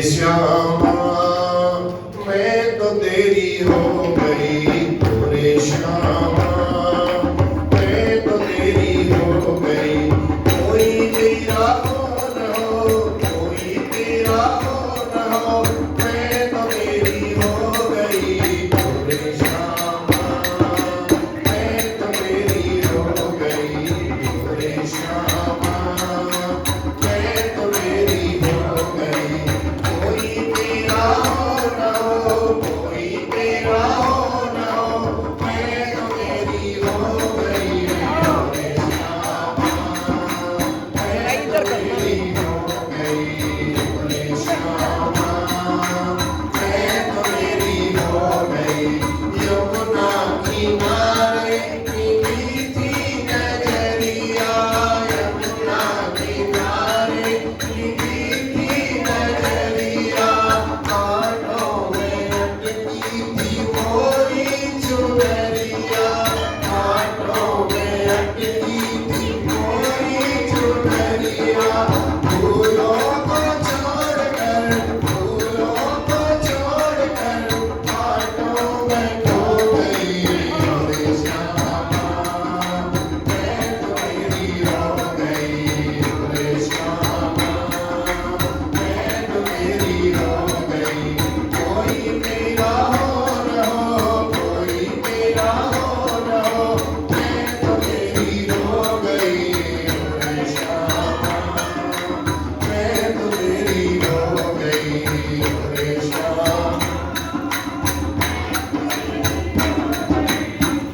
श्यामा मैं तो तेरी हो गई रे श्यामा मैं तो तेरी हो गई कोई तेरा हो न हो कोई तेरा हो न हो मैं तो तेरी हो गई रे श्यामा मैं तो तेरी हो गई रे श्यामा मैं तो तेरी हो गई कोई तेरा हो न हो कोई तेरा हो न हो मैं तो तेरी हो गई रे श्यामा मैं तो तेरी हो गई रे श्यामा मैं तो तेरी हो गई यमुना किनारे मीठी नजरिया यमुना किनारे मीठी नजरिया कांटों में अटकी थी मोरी चुनरिया कांटों में अटकी थी मोरी चुनरिया फूलों को छोड़कर कांटों में खो गई रे श्यामा मैं तो तेरी हो गई रे श्यामा मैं तो तेरी हो गई कोई तेरा हो न हो कोई तेरा हो न हो मैं तो तेरी हो गई रे श्यामा मैं तो तेरी हो गई रे श्यामा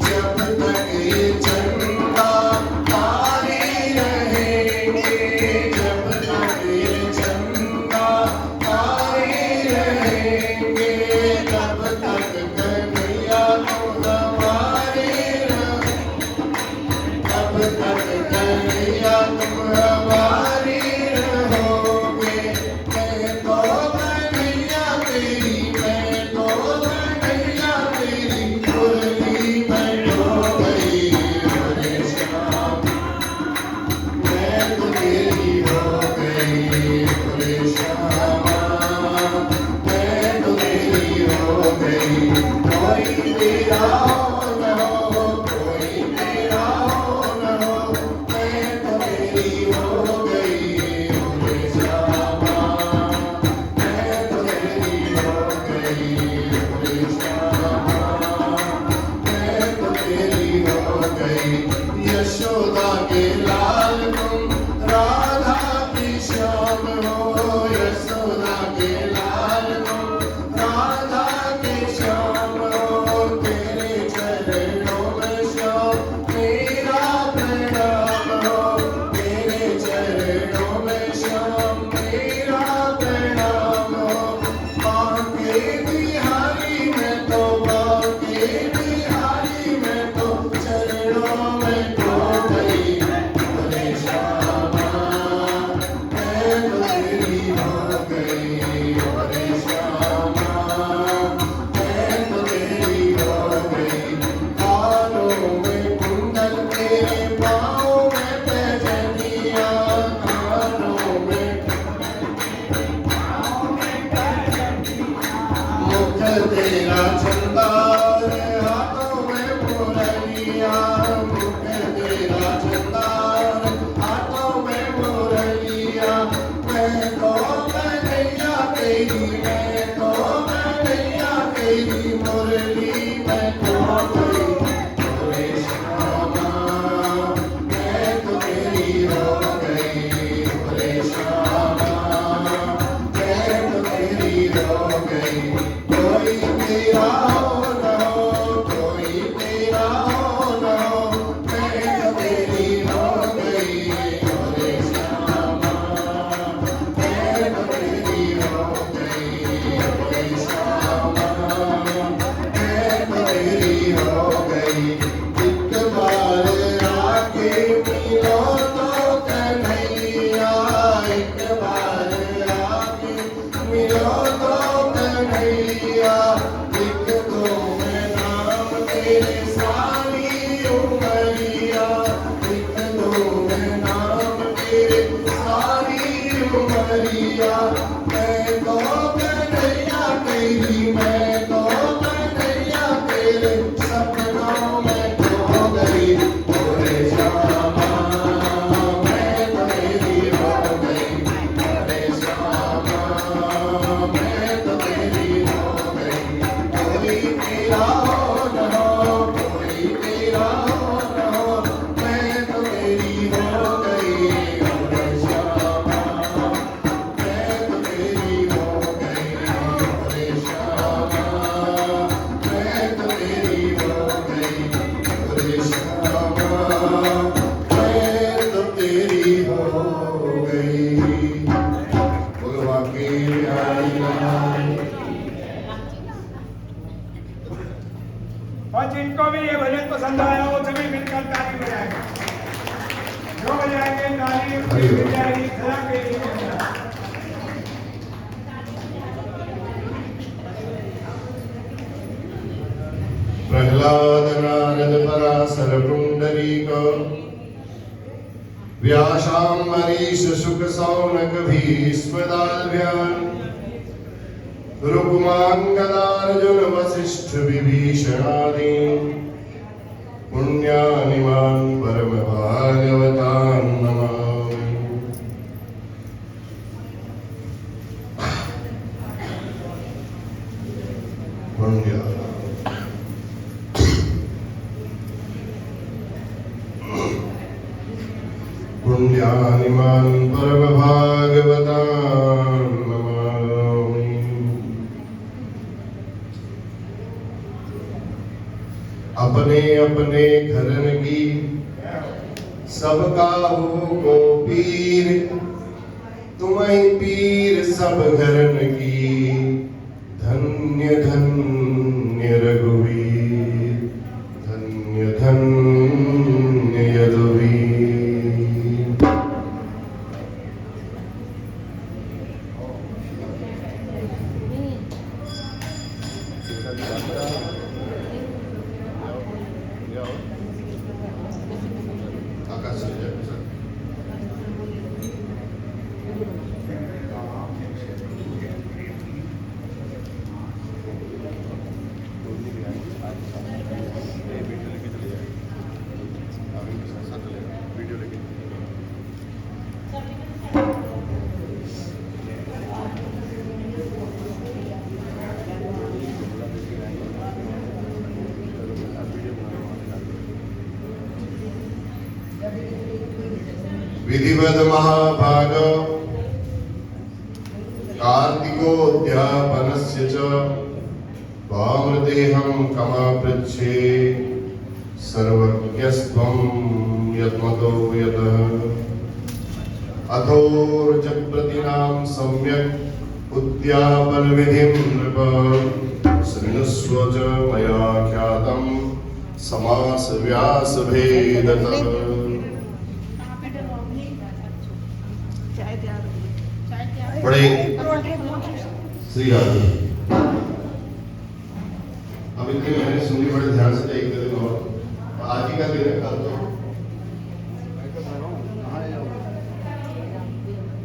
जब तक ये चंदा तारे रहेंगे जब तक ये चंदा तारे रहेंगे तब तक कन्हैया तुम हमारे तब तक कन्हैया तुम हमारे रहोगे मैं तो कन्हैया तेरी मुरली में खो गई रे श्यामा मैं तो तेरी हो गई रे श्यामा मैं तो तेरी हो गई कोई तेरा हो न हो कोई तेरा हो न हो मैं तो तेरी हो गई रे श्यामा मैं तो तेरी हो गई रे श्यामा मैं तो तेरी हो गई यशोदा के लाल तुम राधा की श्याम हो यशोदा के लाल तुम राधा के श्याम हो तेरे चरणों में श्याम मेरा प्रणाम हो तेरे चरणों में श्याम मेरा प्रणाम हो बांके बिहारी मैं तो बांके बिहारी मैं तो चरणों में खो गई रे श्यामा मैं तो तेरी हो गई रे श्यामा मैं तो तेरी हो गई कानों में कुंडल तेरे पाँव में पैजनिया कानों में मुख तेरा चंदार हाथों में मुरलिया मुख तेरा चंदार हाथों में मुरलिया मैं तो कन्हैया तेरी मुरली में खो गई रे श्यामा मैं तो तेरी हो गई रे श्यामा मैं तो तेरी हो गई कोई तेरा हो न हो कोई तेरा हो न हो मैं तो तेरी हो गई रे श्यामा मैं तो तेरी हो गई रे श्यामा मैं तो तेरी हो गई एक बार आके मिलो तो कन्हैया एक बार आके मिलो तो कन्हैया लिख दो मैं नाम तेरे सारी उमरिया लिख दो मैं नाम तेरे सारी उमरिया कन्हैया, मैं तो कन्हैया तेरी, मैं तो कन्हैया तेरे सपनों में खो गई। ओरे श्यामा मैं तो तेरी हो गई, ओरे श्यामा मैं तो तेरी हो गई। कोई तेरा हो न हो, कोई तेरा हो न हो, मैं तो तेरी हो गई। ओरे श्यामा मैं तो तेरी हो गई, ओरे श्यामा मैं तो तेरी हो गई, ओरे श्यामा मैं तो तेरी हो गई। बोलवा के बिहारी लाल। और जिनको भी ये भजन पसंद आया वो सभी मिलकर ताली बजाएंगे। जो बजाएंगे ताली उनकी मिल जाएगी सदा के लिए। प्रह्लाद नारद पराशर पुंडरीक, व्यासाम्बरीश शुक सौनक भीष्मदाल्भ्यान्, रुक्माङ्गदार्जुन वसिष्ठ विभीषणादीन् पुण्यानिमान् परम भागवतान् नमामि। पुण्यानिमान् परम भागवतान् नमामि। अपने अपने घरन की सबका हो पीर, तुम्हें पीर सब घरन की, धन्य धन्य रघुवीर, धन्य धन्य यदुवीर। विधिवद महाभाग कार्तिकोद्यापनस्य च वामदेहं कमापृच्छे सर्वज्ञस्त्वं यत्मतो यतः अथोर्जप्रतीनां सम्यक् उद्यापनविधिं नृप शृणुष्व च मया ख्यातं समास व्यास भेदतः। बड़े श्री राधे अब इतने मैंने सुनी बड़े ध्यान से एक दिन और आज ही का दिन है। कल तो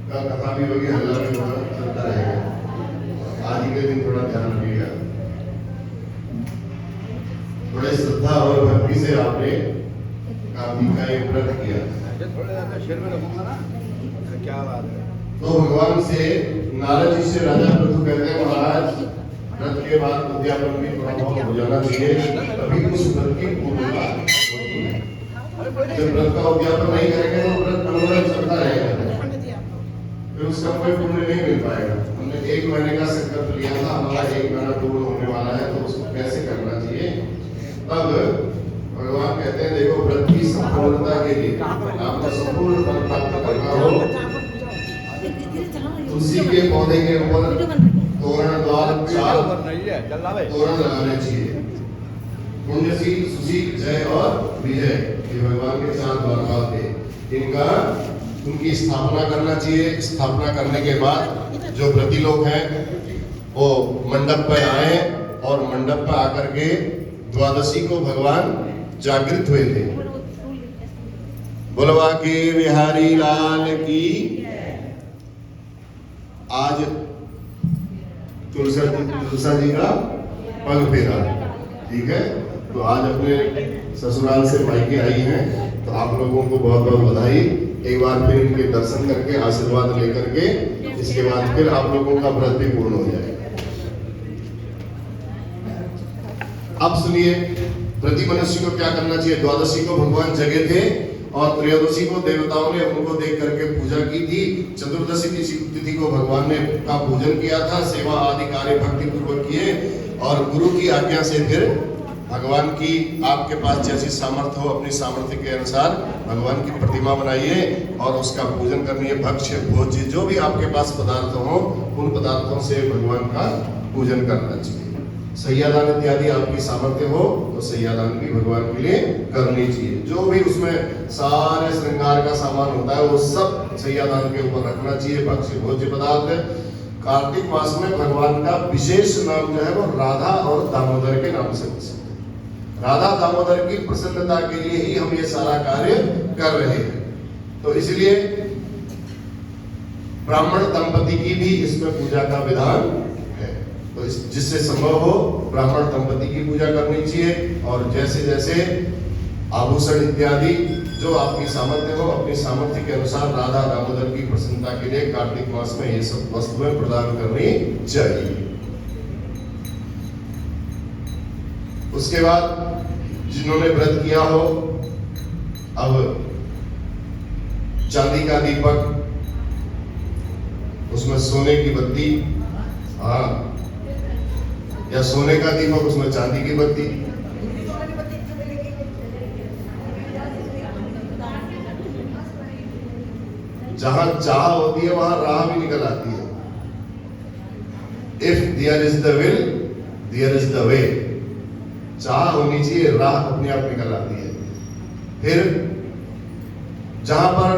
कल कथा भी होगी, हल्ला भी होगा, चलता रहेगा। आज ही के दिन थोड़ा ध्यान रखिएगा। बड़े श्रद्धा और भक्ति से आपने कार्तिक का एक व्रत किया। क्या बात है। तो भगवान से नारद जी से राजा पृथु कहते हैं, महाराज व्रत के बाद उद्यापन भी थोड़ा बहुत हो जाना चाहिए, तभी उस व्रत की पूर्णता होती है। जब व्रत का उद्यापन नहीं करेंगे तो व्रत मनोरथ चलता रहेगा, फिर उसका कोई पुण्य नहीं मिल पाएगा। हमने 1 महीने का संकल्प लिया था, हमारा 1 महीना पूर्ण होने वाला है, तो उसको कैसे करना चाहिए। तब भगवान कहते हैं, देखो व्रत की संपूर्णता के लिए आपको संपूर्ण फल प्राप्त करना हो, तुलसी के पौधे के ऊपर तोरण द्वार 4 तोरण लगाने चाहिए। पुण्यशील, सुशील, जय और विजय, ये भगवान के 4 द्वार थे। इनका उनकी स्थापना करना चाहिए। स्थापना करने के बाद जो व्रती लोग हैं वो मंडप पर आए और मंडप पर आकर के द्वादशी को भगवान जागृत हुए थे। बोलवा के बिहारी लाल की। आज तुलसा जी का पग फेरा, ठीक है। तो आज अपने ससुराल से मायके आई हैं, तो आप लोगों को बहुत बहुत बधाई। एक बार फिर इनके दर्शन करके आशीर्वाद लेकर के इसके बाद फिर आप लोगों का व्रत भी पूर्ण हो जाएगा। अब सुनिए, प्रति मनुष्य को क्या करना चाहिए। द्वादशी को भगवान जगे थे और त्रयोदशी को देवताओं ने उनको देख करके पूजा की थी। चतुर्दशी तिथि को भगवान ने का पूजन किया था, सेवा आदि कार्य भक्ति पूर्वक किए और गुरु की आज्ञा से फिर भगवान की आपके पास जैसी सामर्थ्य हो अपनी सामर्थ्य के अनुसार भगवान की प्रतिमा बनाइए और उसका पूजन करनी भक्ष्य भोज्य जो भी आपके पास पदार्थ हो उन पदार्थों से भगवान का पूजन करना चाहिए। सैयादान इत्यादि आपकी सामर्थ्य हो तो सैयादान भी भगवान के लिए करनी चाहिए। जो भी उसमें सारे श्रृंगार का सामान होता है वो सब सैयादान के ऊपर रखना चाहिए। भक्ष्य भोज्य पदार्थ। कार्तिक मास में भगवान का विशेष नाम जो है वो राधा और दामोदर के नाम से प्रसिद्ध है। राधा दामोदर की प्रसन्नता के लिए ही हम ये सारा कार्य कर रहे हैं। तो इसलिए ब्राह्मण दंपति की भी इसमें पूजा का विधान है। तो जिससे संभव हो ब्राह्मण दंपति की पूजा करनी चाहिए और जैसे जैसे आभूषण इत्यादि जो आपकी सामर्थ्य हो अपनी सामर्थ्य के अनुसार राधा दामोदर की प्रसन्नता के लिए कार्तिक मास में ये सब वस्तुएं प्रदान करनी चाहिए। उसके बाद जिन्होंने व्रत किया हो, अब चांदी का दीपक, उसमें सोने की बत्ती, हाँ, या सोने का दीपक उसमें चांदी की बत्ती, जहां चाह होती है वहां राह भी निकल आती है। If there is the will there is the way. चाह होनी चाहिए, राह अपने आप निकल आती है। फिर जहां पर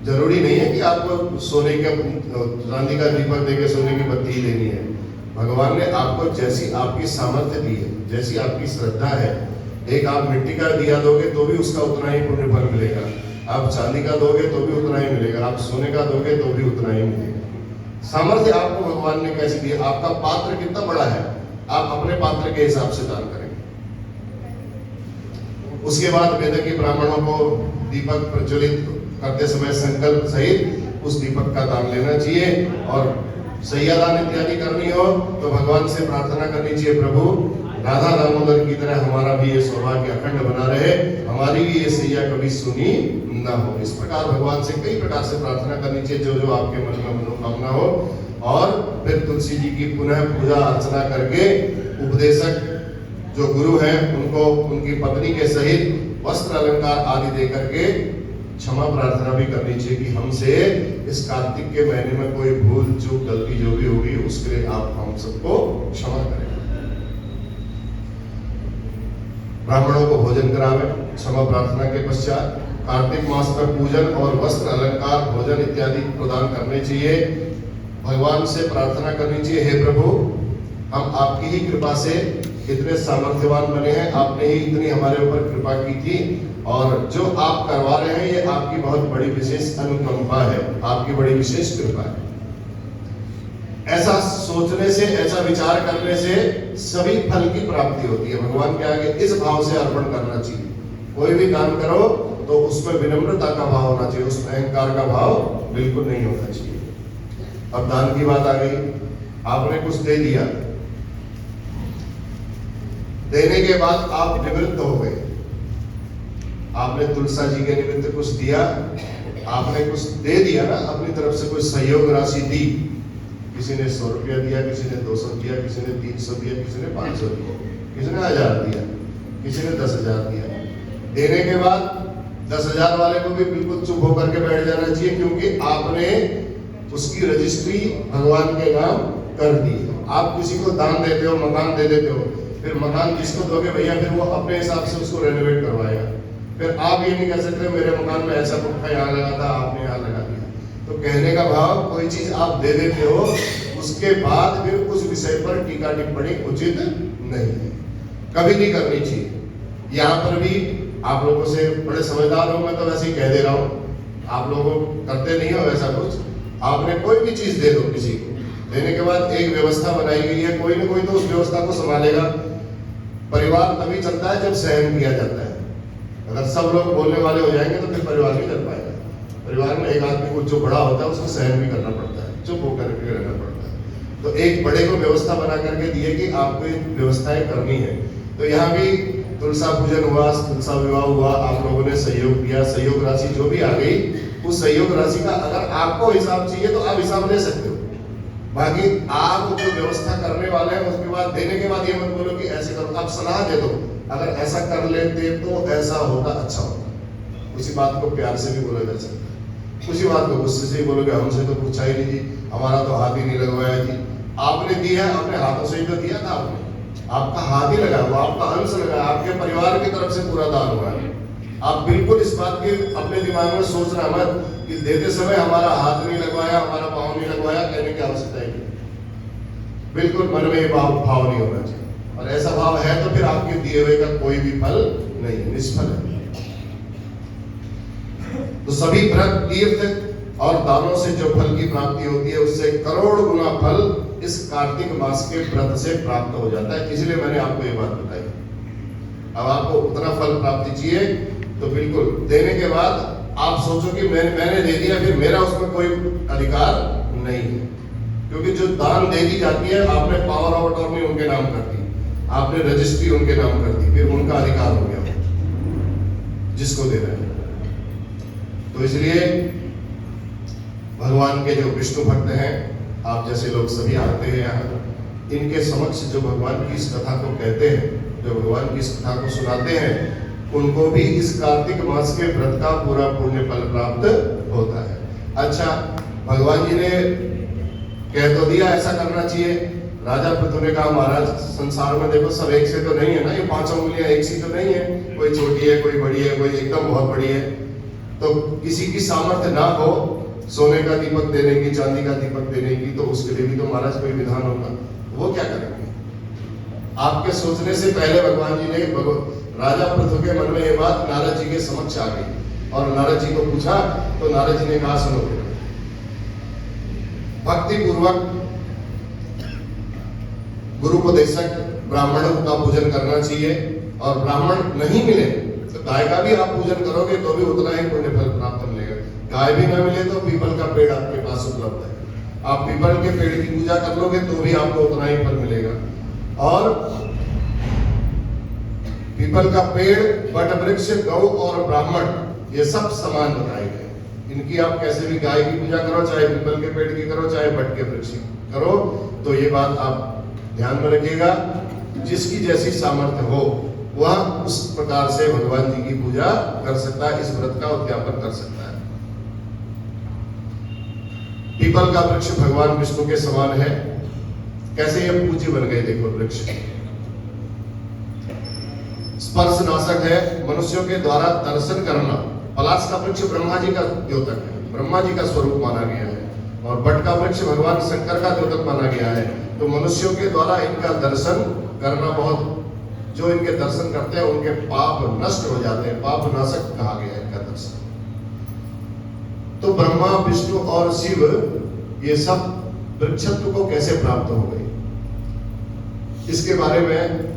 जरूरी नहीं है कि आपको सोने का चांदी का दीपक देके सोने की बत्ती ही लेनी है। भगवान ने आपको जैसी आपकी सामर्थ्य दी है, जैसी आपकी श्रद्धा है, एक आप मिट्टी का दिया दोगे तो भी उसका उतना ही पुण्य फल मिलेगा, आप चांदी का दोगे तो भी उतना ही मिलेगा, आप सोने का दोगे तो भी उतना ही मिलेगा। सामर्थ्य आपको भगवान ने कैसी दी, आपका पात्र कितना बड़ा है, आप अपने पात्र के हिसाब से दान करेंगे। उसके बाद वेद के ब्राह्मणों को दीपक प्रज्वलित करते समय संकल्प सहित उस दीपक का दान लेना चाहिए और सैयादान इत्यादि करनी हो तो भगवान से प्रार्थना करनी चाहिए, प्रभु राधा दामोदर की तरह हमारा भी ये सौभाग्य अखंड बना रहे, हमारी भी ये सैया कभी सुनी ना हो। इस प्रकार भगवान से कई प्रकार से प्रार्थना करनी चाहिए जो जो आपके मन में मनोकामना हो। और फिर तुलसी जी की पुनः पूजा अर्चना करके उपदेशक जो गुरु हैं उनको उनकी पत्नी के सहित वस्त्र अलंकार आदि दे करके क्षमा प्रार्थना भी करनी चाहिए कि हमसे इस कार्तिक के महीने में कोई भूल चूक गलती जो भी होगी उसके लिए आप हम सबको क्षमा करें। ब्राह्मणों को भोजन करावे क्षमा प्रार्थना के पश्चात। कार्तिक मास में पूजन और वस्त्र अलंकार भोजन इत्यादि प्रदान करने चाहिए। भगवान से प्रार्थना करनी चाहिए, हे प्रभु हम आपकी ही कृपा से इतने सामर्थ्यवान बने हैं, आपने ही इतनी हमारे ऊपर कृपा की थी और जो आप करवा रहे हैं ये आपकी बहुत बड़ी विशेष अनुकंपा है, आपकी बड़ी विशेष कृपा है। ऐसा सोचने से, ऐसा विचार करने से सभी फल की प्राप्ति होती है। भगवान के आगे इस भाव से अर्पण करना चाहिए। कोई भी दान करो तो उसमें विनम्रता का भाव होना चाहिए, उसमें अहंकार का भाव बिल्कुल नहीं होना चाहिए। अब दान की बात आ गई, आपने कुछ दे दिया, देने के बाद आप निवृत्त हो गए, आपने तुलसा जी के निमित्त कुछ दिया, आपने कुछ दे दिया ना, अपनी तरफ से कोई सहयोग राशि दी, किसी ने 100 रुपया दिया, किसी ने 200 दिया, किसी ने 300 दिया, किसी ने 500 दिया, किसी ने 1000 दिया, किसी ने 10,000 दिया। देने के बाद 10,000 वाले को भी बिल्कुल चुप होकर के बैठ जाना चाहिए क्योंकि आपने उसकी रजिस्ट्री भगवान के नाम कर दी। आप किसी को दान देते हो, मकान दे देते हो, फिर मकान जिसको दोगे भैया फिर वो अपने हिसाब से उसको रेनोवेट करवाएगा। फिर आप ये नहीं कह सकते मेरे मकान में ऐसा पंखा यहाँ लगा था आपने यहाँ लगा दिया। तो कहने का भाव, कोई चीज आप दे देते हो उसके बाद फिर उस विषय पर टीका टिप्पणी उचित नहीं है, कभी नहीं करनी चाहिए। यहाँ पर भी आप लोगों से बड़े समझदार हो, मैं तो वैसे ही कह दे रहा हूँ, आप लोगों करते नहीं हो ऐसा कुछ, आपने कोई भी चीज दे दो किसी को, देने के बाद एक व्यवस्था बनाई गई है, कोई ना कोई तो उस व्यवस्था को संभालेगा। परिवार तभी चलता है जब सहन किया जाता है। अगर सब लोग बोलने वाले हो जाएंगे तो फिर परिवार नहीं चल पाएगा। परिवार में एक आदमी को जो बड़ा होता है उसको सहन भी करना पड़ता है, चुप होकर के रहना पड़ता है। तो एक बड़े को व्यवस्था बना करके दिए कि आपको ये व्यवस्थाएं करनी है। तो यहाँ भी तुलसा पूजन हुआ, तुलसा विवाह हुआ, आप लोगों ने सहयोग दिया, सहयोग राशि जो भी आ गई, उस सहयोग राशि का अगर आपको हिसाब चाहिए तो आप हिसाब ले सकते हो। बाकी आप जो व्यवस्था करने वाले हैं उसके बाद देने के बाद ये मत बोलो कि ऐसे करो, आप सलाह दे दो, अगर ऐसा कर लेते तो ऐसा होता, अच्छा होता। उसी बात को प्यार से भी बोला जा सकता है, उसी बात को गुस्से से ही बोलोगे हमसे तो पूछा ही नहीं जी, हमारा तो हाथ ही नहीं लगवाया जी। आपने दिया, अपने हाथों से ही तो दिया था, आपने आपका हाथ ही लगा हुआ, आपका अंश लगा, आपके परिवार की तरफ से पूरा दान हुआ है। आप बिल्कुल इस बात की अपने दिमाग में सोचना मत कि देते समय हमारा हाथ नहीं लगवाया, हमारा पाँव नहीं लगवाया, कहने की आवश्यकता ही नहीं। बिल्कुल मन में ये भाव नहीं होना चाहिए, और ऐसा भाव है तो फिर आपके दिए हुए का कोई भी फल नहीं है, निष्फल है। तो सभी व्रत, तीर्थ और दानों से जो फल की प्राप्ति होती है उससे करोड़ गुना फल इस कार्तिक मास के व्रत से प्राप्त हो जाता है। इसलिए मैंने आपको ये बात बताई। अब आपको उतना फल प्राप्ति चाहिए तो बिल्कुल देने के बाद आप सोचो कि मैंने दे दिया, फिर मेरा उसमें कोई अधिकार नहीं है। क्योंकि जो दान दे दी जाती है, आपने पावर ऑफ अटॉर्नी उनके नाम कर दी, आपने रजिस्ट्री उनके नाम कर दी, फिर उनका अधिकार हो गया जिसको दे रहे हैं। तो इसलिए भगवान के जो विष्णु भक्त हैं, आप जैसे लोग सभी आते हैं यहाँ, इनके समक्ष जो भगवान की इस कथा को कहते हैं, जो भगवान की इस कथा को सुनाते हैं, उनको भी इस कार्तिक मास के व्रत का पूरा पुण्य फल प्राप्त होता है। अच्छा, भगवान जी ने कह तो दिया ऐसा करना चाहिए। राजा पृथु ने कहा महाराज संसार में देखो सब एक से तो नहीं है ना, ये पांचों उंगलियां एक सी तो नहीं है, कोई छोटी है, कोई बड़ी है, कोई एकदम बहुत बड़ी है। तो किसी की सामर्थ्य ना हो सोने का दीपक देने की, चांदी का दीपक देने की, तो उसके लिए भी तो महाराज कोई विधान होगा, वो क्या करेंगे? आपके सोचने से पहले भगवान जी ने राजा पृथु के मन में ये बात नारद जी के समक्ष आ गई, और नारद जी को पूछा तो नारद जी ने कहा सुनो, भक्ति पूर्वक गुरुपदेशक ब्राह्मणों का पूजन करना चाहिए, और ब्राह्मण नहीं मिले तो गाय का भी आप पूजन करोगे तो भी उतना ही पुण्य फल प्राप्त मिलेगा। गाय भी न मिले तो पीपल का पेड़ आपके पास उपलब्ध है, आप पीपल के पेड़ की पूजा कर लोगे तो भी आपको उतना ही फल मिलेगा। और पीपल का पेड़, वट वृक्ष, गौ और ब्राह्मण ये सब समान बताए गए। इनकी आप कैसे भी गाय की पूजा करो, चाहे पीपल के पेड़ की करो, चाहे वट के वृक्ष की करो, तो ये बात आप ध्यान में रखिएगा। जिसकी जैसी सामर्थ्य हो वह उस प्रकार से भगवान जी की पूजा कर सकता है, इस व्रत का उद्यापन कर सकता है। पीपल का वृक्ष भगवान विष्णु के समान है। कैसे ये पूज्य बन गए देखो वृक्ष। स्पर्श नाशक है, मनुष्यों के द्वारा दर्शन करना। पलाश का वृक्ष ब्रह्मा जी का द्योतक है, ब्रह्मा जी का स्वरूप माना गया है, और बट का वृक्ष भगवान शंकर का द्योतक माना गया है। तो मनुष्यों के द्वारा इनका दर्शन करना, बहुत जो इनके दर्शन करते हैं उनके पाप नष्ट हो जाते हैं, पाप नाशक कहा गया है इनका दर्शन। तो ब्रह्मा, विष्णु और शिव ये सब वृक्षत्व को कैसे प्राप्त हो गए, इसके बारे में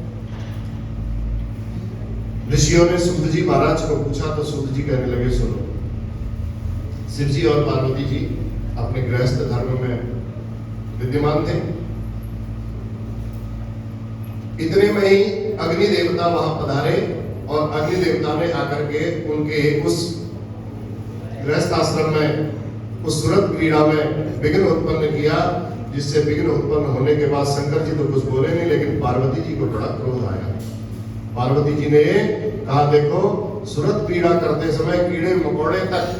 ऋषियों ने सूत जी महाराज को पूछा, तो सूत जी कहने लगे सुनो, शिव जी और पार्वती जी अपने गृहस्थ धर्म में विद्यमान थे। इतने में ही अग्नि देवता वहां पधारे, और अग्नि देवता ने आकर के उनके उस गृहस्थ आश्रम में, उस सुरत क्रीड़ा में विघ्न उत्पन्न किया, जिससे विघ्न उत्पन्न होने के बाद शंकर जी तो कुछ बोले नहीं, लेकिन पार्वती जी को बड़ा क्रोध आया। पार्वती जी ने कहा देखो, सुरत क्रीड़ा करते समय कीड़े मकोड़े तक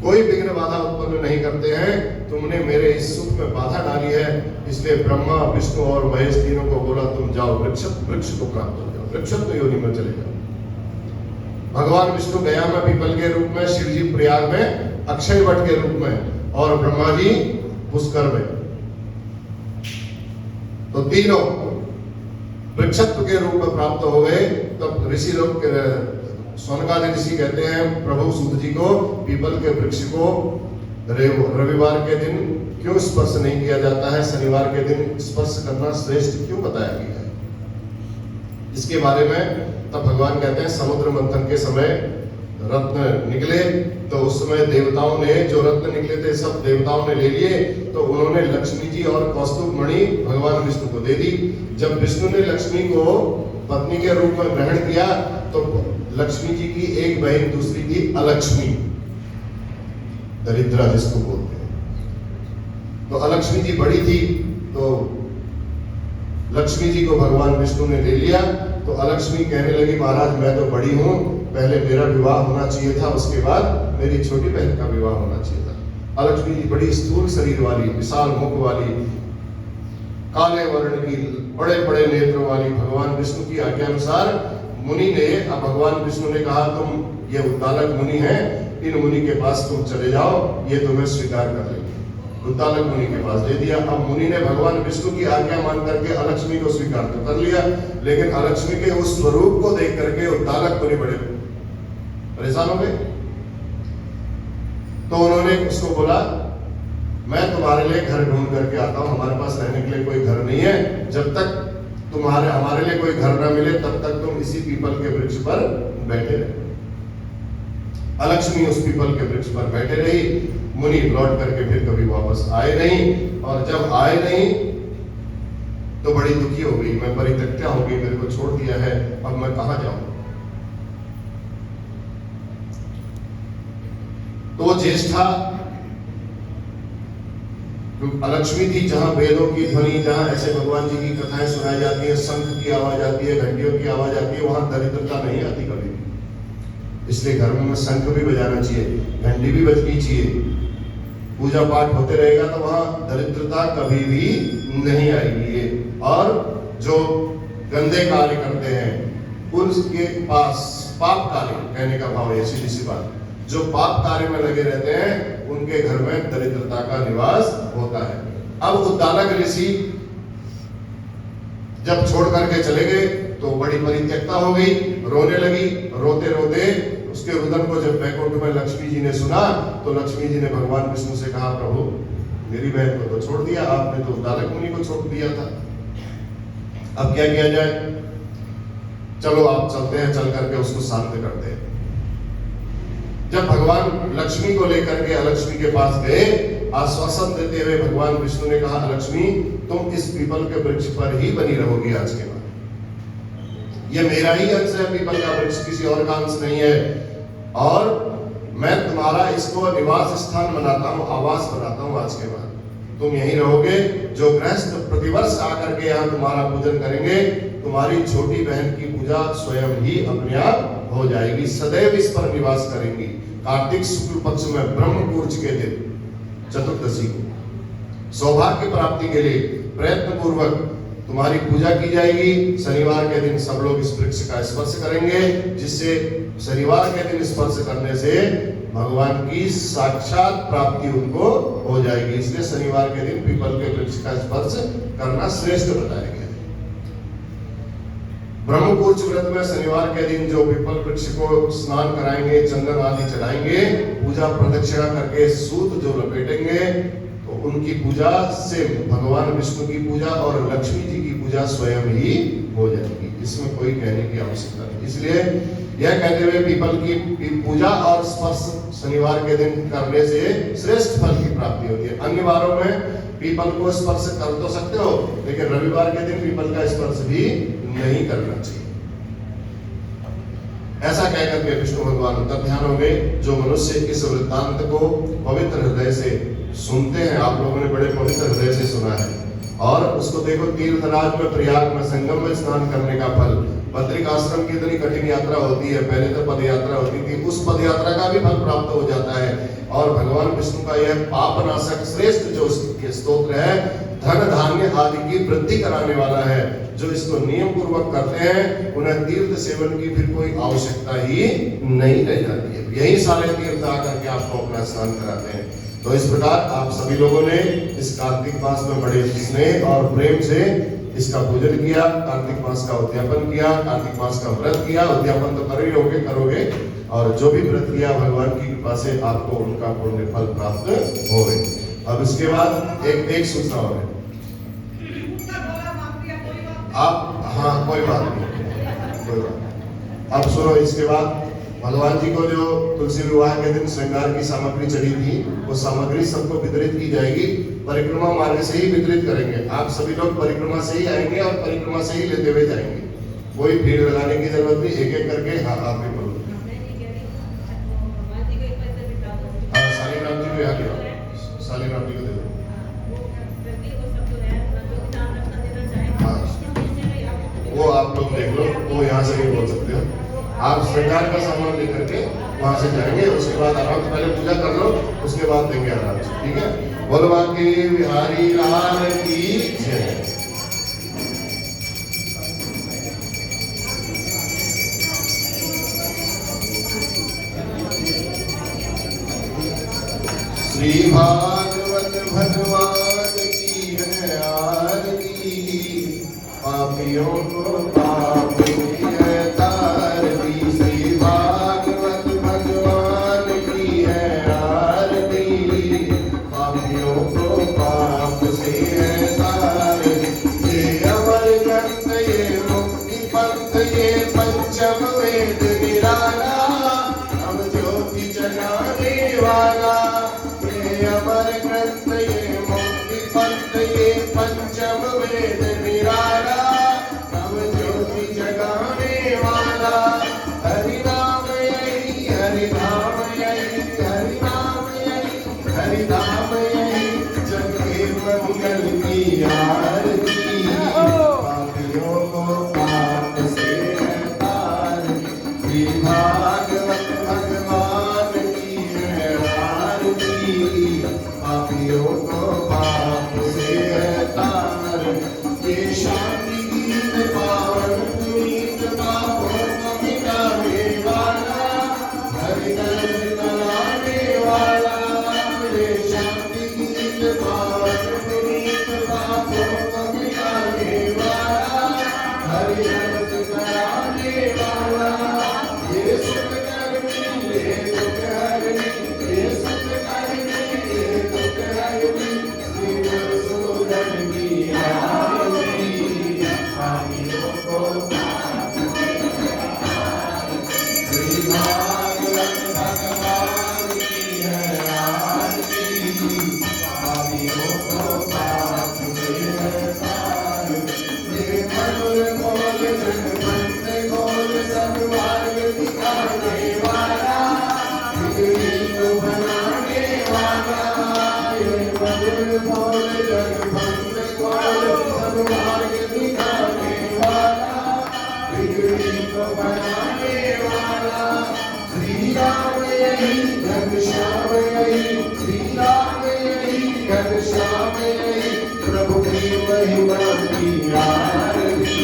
कोई विघ्न बाधा उत्पन्न नहीं करते हैं, तुमने मेरे इस सुख में बाधा डाली है, इसलिए ब्रह्मा, विष्णु और महेश तीनों को बोला तुम जाओ वृक्ष को प्राप्त हो जाओ, वृक्षत्व योनि में चले जाओ। भगवान विष्णु गया में पीपल के रूप में, शिव जी प्रयाग में अक्षय वट के रूप में, और ब्रह्मा जी पुष्कर में। तो तीनों वृक्षत्व के रूप में प्राप्त हो गए। तब ऋषि लोग, सोनकादि ऋषि कहते हैं प्रभु सूत जी को पीपल के वृक्ष को रविवार के दिन क्यों स्पर्श नहीं किया जाता है, शनिवार के दिन स्पर्श करना श्रेष्ठ क्यों बताया गया है, इसके बारे में तब भगवान कहते हैं समुद्र मंथन के समय रत्न निकले, तो उस समय देवताओं ने जो रत्न निकले थे सब देवताओं ने ले लिए, तो उन्होंने लक्ष्मी जी और कौस्तुभ मणि भगवान विष्णु को दे दी। जब विष्णु ने लक्ष्मी को पत्नी के रूप में ग्रहण किया तो लक्ष्मी जी की एक बहन दूसरी थी अलक्ष्मी, दरिद्रा जिसको बोलते हैं, तो अलक्ष्मी जी बड़ी थी, तो लक्ष्मी जी को भगवान विष्णु ने ले लिया। तो अलक्ष्मी कहने लगी महाराज मैं तो बड़ी हूं, पहले मेरा विवाह होना चाहिए था, उसके बाद मेरी छोटी बहन का विवाह होना चाहिए था। अलक्ष्मी जी बड़ी स्थूल शरीर वाली, विशाल मुख वाली, काले वर्ण की, बड़े बड़े नेत्र वाली, भगवान विष्णु की आज्ञा अनुसार मुनि ने, अब भगवान विष्णु ने कहा तुम ये उद्दालक मुनि हैं, इन मुनि के पास तुम चले जाओ, ये तुम्हें स्वीकार कर लेंगे। उद्दालक मुनि के पास दे दिया। अब मुनि ने भगवान विष्णु की आज्ञा मान करके अलक्ष्मी को स्वीकार तो कर लिया, लेकिन अलक्ष्मी के उस स्वरूप को देख करके उद्दालक मुनि बड़े परेशान हो गए। तो उन्होंने उसको बोला मैं तुम्हारे लिए घर ढूंढ करके आता हूं, हमारे पास रहने के लिए कोई घर नहीं है, जब तक तुम्हारे हमारे लिए कोई घर ना मिले तब तक तुम इसी पीपल के वृक्ष पर बैठे रहे। अलक्ष्मी उस पीपल के वृक्ष पर बैठे रही, मुनि लौट करके फिर कभी वापस आए नहीं, और जब आए नहीं तो बड़ी दुखी हो गई, मैं परित्यक्ता हो गई, मेरे को छोड़ दिया है, अब मैं कहां जाऊं। तो वो ज्येष्ठा अलक्ष्मी थी, जहां वेदों की ध्वनि, जहां ऐसे भगवान जी की कथाएं सुनाई जाती है, शंख की आवाज आती है, घंटियों की आवाज आती है, वहां दरिद्रता नहीं आती कभी। इसलिए घर में शंख भी बजाना चाहिए, घंटी भी बजनी चाहिए, पूजा पाठ होते रहेगा तो वहां दरिद्रता कभी भी नहीं आएगी। और जो गंदे कार्य करते हैं उनके पास पाप कार्य, कहने का भाव है सीधी सी बात, जो पाप कार्य में लगे रहते हैं उनके घर में दरिद्रता का निवास होता है। अब उद्दालक ऋषि जब छोड़ करके चले गए तो बड़ी परित्यक्ता हो गई, रोने लगी। रोते रोते उसके रुदन को जब बैकुंठ में लक्ष्मी जी ने सुना तो लक्ष्मी जी ने भगवान विष्णु से कहा प्रभु मेरी बहन को तो छोड़ दिया आपने, तो उद्दालक मुनि को छोड़ दिया था, अब क्या किया जाए, चलो आप चलते हैं, चल करके उसको शांत करते हैं। जब भगवान लक्ष्मी को लेकर के अलक्ष्मी के पास गए, आश्वासन देते हुए भगवान विष्णु ने कहा लक्ष्मी तुम इस पीपल के वृक्ष पर ही बनी रहोगी आज के बाद, ये मेरा ही अंश है पीपल का वृक्ष, किसी और का अंश नहीं है, और मैं तुम्हारा इसको निवास स्थान बनाता हूं, आवास बनाता हूं, आज के बाद तुम यहीं रहोगे। जो गृहस्थ प्रतिवर्ष आकर के यहाँ तुम्हारा पूजन करेंगे, तुम्हारी छोटी बहन की पूजा स्वयं ही अपने आप हो जाएगी, सदैव इस पर निवास करेंगी। कार्तिक शुक्ल पक्ष में ब्रह्म पूर्ज के दिन चतुर्दशी को सौभाग्य प्राप्ति के लिए प्रयत्न पूर्वक तुम्हारी पूजा की जाएगी। शनिवार के दिन सब लोग इस वृक्ष का स्पर्श करेंगे, जिससे शनिवार के दिन स्पर्श करने से भगवान की साक्षात प्राप्ति उनको हो जाएगी। इसलिए शनिवार के दिन पीपल के वृक्ष का स्पर्श करना श्रेष्ठ बताया गया। ब्रह्मपूर्ज व्रत में शनिवार के दिन जो पीपल वृक्ष को स्नान कराएंगे, चंदन आदि चढ़ाएंगे, पूजा प्रदक्षिणा करके सूत जो लपेटेंगे, तो उनकी पूजा से भगवान विष्णु की पूजा और लक्ष्मी जी की पूजा स्वयं ही हो जाएगी, इसमें कोई कहने की आवश्यकता नहीं। इसलिए यह कहते हुए पीपल की पूजा और स्पर्श शनिवार के दिन करने से श्रेष्ठ फल की प्राप्ति होती है। अन्य वारों में पीपल को स्पर्श कर तो सकते हो, लेकिन रविवार के दिन पीपल का स्पर्श भी नहीं करना चाहिए। ऐसा कहकर के विष्णु भगवान अंतर ध्यान हो गए। जो मनुष्य इस वृत्तांत को पवित्र हृदय से सुनते हैं, आप लोगों ने बड़े पवित्र हृदय से सुना है, और उसको देखो तीर्थराज में प्रयाग में संगम में स्नान करने का फल, बद्रिक आश्रम की इतनी कठिन यात्रा होती है, पहले तो पद यात्रा होती थी, उस पद यात्रा का भी फल प्राप्त हो जाता है। और भगवान विष्णु का यह पापनाशक श्रेष्ठ जो स्तोत्र है, धन धान्य आदि की वृद्धि कराने वाला है। जो इसको नियम पूर्वक करते हैं उन्हें तीर्थ सेवन की फिर कोई आवश्यकता ही नहीं रह जाती है। यही सारे तीर्थ आकर के आपको अपना स्नान कराते हैं। तो इस प्रकार आप सभी लोगों ने इस कार्तिक मास में बड़े स्नेह और प्रेम से इसका पूजन किया, कार्तिक मास का उद्यापन किया, कार्तिक मास का व्रत किया। उद्यापन तो करोगे, और जो भी व्रत किया भगवान की कृपा से आपको उनका पुण्य फल प्राप्त हो गए। अब इसके बाद एक सूचना और है। आप हाँ कोई बात नहीं, कोई बात नहीं। अब सुनो, इसके बाद भगवान जी को जो तुलसी विवाह के दिन श्रृंगार की सामग्री चढ़ी थी, वो सामग्री सबको वितरित की जाएगी। परिक्रमा मार्ग से ही वितरित करेंगे। आप सभी लोग परिक्रमा से ही आएंगे और परिक्रमा से ही लेते हुए जाएंगे। कोई भीड़ लगाने की जरूरत नहीं, एक एक करके। हाँ आप भी बोलो। हाँ शालीग्राम जी को यहाँ दिया, शालीग्राम जी को दे दो। हाँ वो आप लोग देख लो, वो यहाँ से भी बोल सकते हो। आप श्रृंगार का सामान लेकर के वहां से जाएंगे, उसके बाद आराम से पहले पूजा कर लो, उसके बाद देंगे आराम से, ठीक है। बोलो बाकी बिहारी लाल की जय। श्री भागवत भगवान की है आरती, पापियों को पाप की है तारती। श्री भागवत भगवान की है आरती, पापियों को पाप से है तारती। ये अमर ग्रंथ, ये मुक्ति पंथ, ये पंचम वेद निराला, हम ज्योति जगाने वाला। ये अमर ग्रंथ, ये मुक्ति पंथ, ये पंचम वेद निराला, हम ज्योति जगाने वाला। हरि नाम यही, हरि नाम यही, हरि नाम यही, हरि नाम यही, जग के मंगल की आरती। पापियों को पाप से है तारती, श्री भागवत भगवान की है आरती, पापियों को पाप से है तारती। ये शांति गीत पावन पुनीत, पापों को मिटाने वाला, हरि दर्श कराने वाला। ये शांति गीत पावन पुनीत, पापों को मिटाने वाला, हरि दर्श कराने वाला। ये सुख करनी, ये दुख हरनी, ये सुख करनी, ये दुख हरनी, श्री मधुसूदन की आरती। पापियों को श्री भागवत भगवान की है आरती, पापियों को पाप से है तारती। ये मधुर बोल जगवंत बोल, सब मार्ग दिखाने वाला, बिगड़ी को बनाने वाला। ये मधुर बोल जगवंत बोल, सब मार्ग दिखाने वाला, बिगड़ी को बनाने वाला। श्री राम यही, घनश्याम यही, श्री राम यही, घनश्याम यही, प्रभु की महिमा की आरती।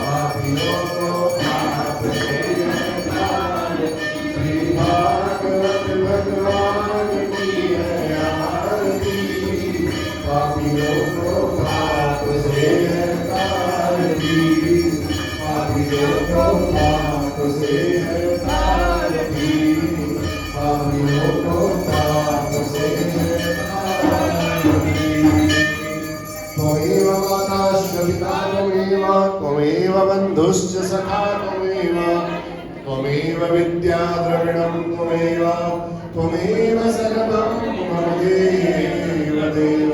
पापियों को पाप से है तारती, श्री भागवत भगवान की है आरती, पापियों को पाप से है तारती, पापियों को पाप से है तारती, पापियों को पाप से है तारती। त्वमेव माताश्च पिता त्वमेव, त्वमेव बन्धुश्च सखा त्वमेव, त्वमेव विद्या द्रविणं त्वमेव, त्वमेव सर्वं मम देव देव।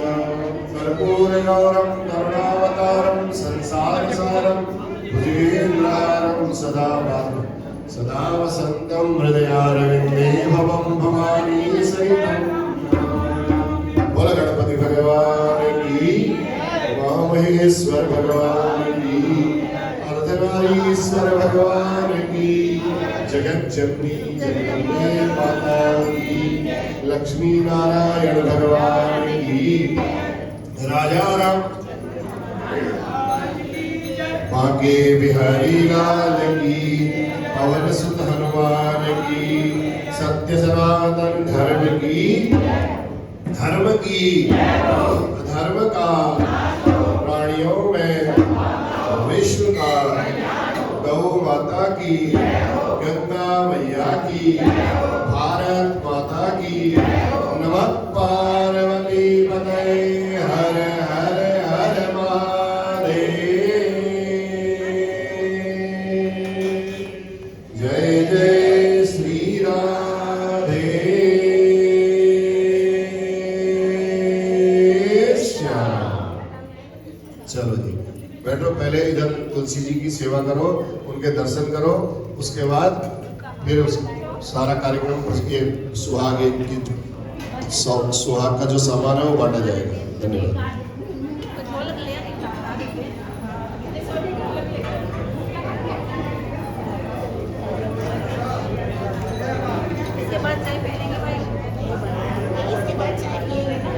कर्पूरगौरं करुणावतारं संसारसारं भुजगेन्द्रहारं सदा वसन्तं हृदयारविन्दे भवं भवानी सहितं। बोल गणपति भगवान की, महेश्वर भगवान की, अर्धनारीश्वर भगवान की, जगत जननी जगदम्बे माता की, लक्ष्मी नारायण भगवान की, राजा राम बांके बिहारी लाल की, पवन सुत हनुमान की, सत्य सनातन धर्म की, धर्म का प्राणियों में विश्व का, गौ माता की, गंगा मैया भारत माता की नमः पार्वती पतये हर हर हर महादेव जय जय श्री राधे श्याम। चलो जी बैठो, पहले इधर तुलसी जी की सेवा करो, उनके दर्शन करो, उसके बाद फिर उस सारा कार्यक्रम उसके सुहाग की सुहाग का जो सामान है वो बांटा जाएगा। धन्यवाद। इसके बाद चाय पहनेंगे भाई, इसके बाद चाय पिएंगे ना।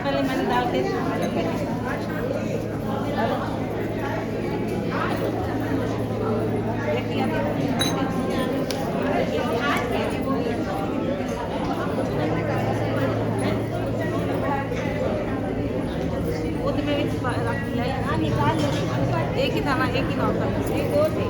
पहले मैंने डाल के वो तो मैं निकाल एक ही था ना, एक ही नौकर एक और थी।